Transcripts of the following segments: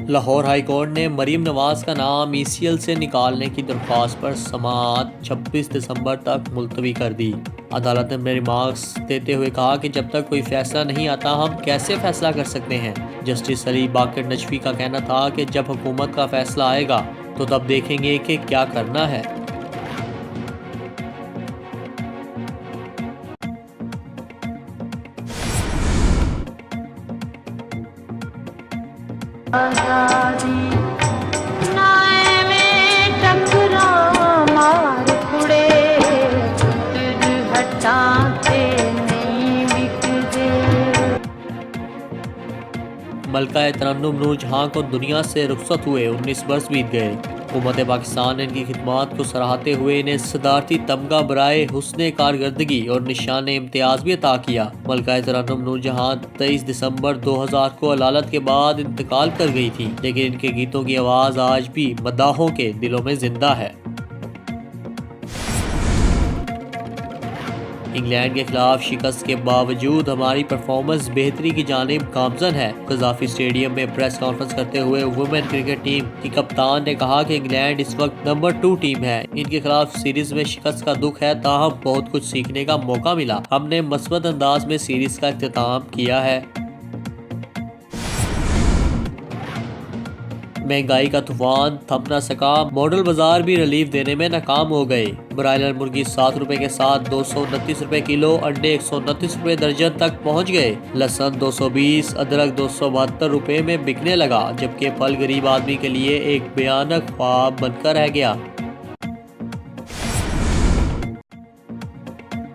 Lahore high court ने मरीम नवाज का नाम ECL से निकालने की दरख्वास्त पर समाअत 26 दिसंबर तक मुलतवी कर दी। अदालत ने अपने रिमार्क्स देते हुए कहा कि जब तक कोई फैसला नहीं आता हम कैसे फैसला कर सकते हैं। जस्टिस अली बाकर नजफी का कहना था कि जब हुकूमत का फैसला आएगा तो तब देखेंगे कि क्या करना है। आजादी नाए में टकरा मार कुड़े हटाते नहीं बिकते। मलका तरन्नुम नूर जहां को दुनिया से रुखसत हुए 19 बरस बीत गए। हुकूमत पाकिस्तान ने इनकी खिदमात को सराहते हुए इन्हें सदारती तमगा बराए हुस्ने कारकर्दगी और निशान इम्तियाज भी अता किया। मलका तरन्नुम नूर जहां 23 दिसंबर 2000 को अदालत के बाद इंतकाल कर गई थी, लेकिन इनके गीतों की आवाज़ आज भी मदाहों के दिलों में जिंदा है। इंग्लैंड के खिलाफ शिकस्त के बावजूद हमारी परफॉर्मेंस बेहतरी की जानिब गामजन है। कज़ाफी स्टेडियम में प्रेस कॉन्फ्रेंस करते हुए वुमेन क्रिकेट टीम की कप्तान ने कहा कि इंग्लैंड इस वक्त नंबर 2 टीम है। इनके खिलाफ सीरीज में शिकस्त का दुख है, ताहम बहुत कुछ सीखने का मौका मिला। हमने मस्बत अंदाज में सीरीज का इख्तिताम किया है। महंगाई का तूफान थम न सका, मॉडल बाजार भी रिलीफ देने में नाकाम हो गए। ब्रायलर मुर्गी 7 रुपए के साथ 229 रुपए किलो, अंडे 129 रुपए दर्जन तक पहुंच गए। लहसुन 220, अदरक 272 रुपए में बिकने लगा, जबकि फल गरीब आदमी के लिए एक भयानक ख्वाब बनकर रह गया।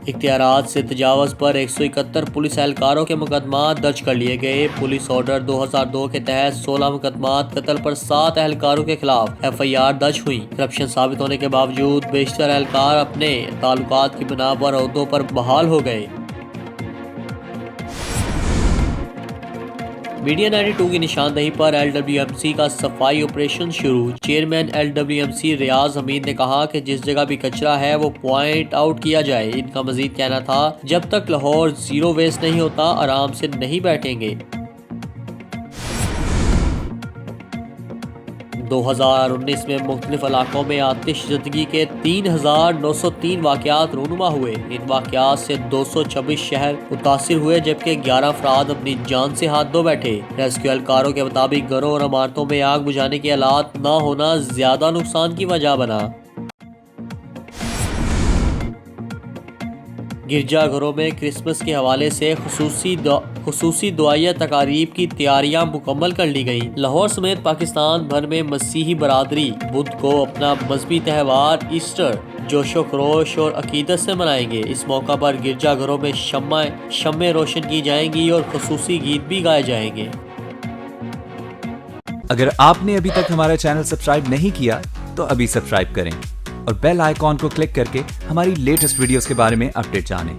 इख्तियारात से तजावज़ पर 171 पुलिस एहलकारों के मुकदमा दर्ज कर लिए गए। पुलिस ऑर्डर 2002 के तहत 16 मुकदमा, कत्ल पर 7 एहलकारों के खिलाफ FIR दर्ज हुई। करप्शन साबित होने के बावजूद बेशतर एहलकार अपने ताल्लुकात की बिना पर ओहदों पर बहाल हो गए। मीडिया 92 की निशानदेही पर LWMC का सफाई ऑपरेशन शुरू। चेयरमैन LWMC रियाज हमीद ने कहा कि जिस जगह भी कचरा है वो पॉइंट आउट किया जाए। इनका मजीद कहना था, जब तक लाहौर जीरो वेस्ट नहीं होता आराम से नहीं बैठेंगे। 2019 में मुख्तलिफ इलाकों में आतिशज़दगी के 3,903 वाक़यात रूनुमा हुए। इन वाक़यात से 226 शहर मुतासिर हुए, जबकि 11 अफराद अपनी जान से हाथ धो बैठे। रेस्क्यू एहलकारों के मुताबिक घरों और इमारतों में आग बुझाने के हालात न होना ज्यादा नुकसान की वजह बना। गिरजाघरों में क्रिसमस के हवाले से खुसूसी दुआया तकारीब की तैयारियां मुकम्मल कर ली गई। लाहौर समेत पाकिस्तान भर में मसीही बरादरी बुध को अपना मजहबी त्यौहार ईस्टर जोशो खरोश और अकीदत से मनाएंगे। इस मौका पर गिरजाघरों में शम्में रोशन की जाएंगी और खुसूसी गीत भी गाए जाएंगे। अगर आपने अभी तक हमारा चैनल सब्सक्राइब नहीं किया तो अभी सब्सक्राइब करें और बेल आइकॉन को क्लिक करके हमारी लेटेस्ट वीडियोस के बारे में अपडेट जानें।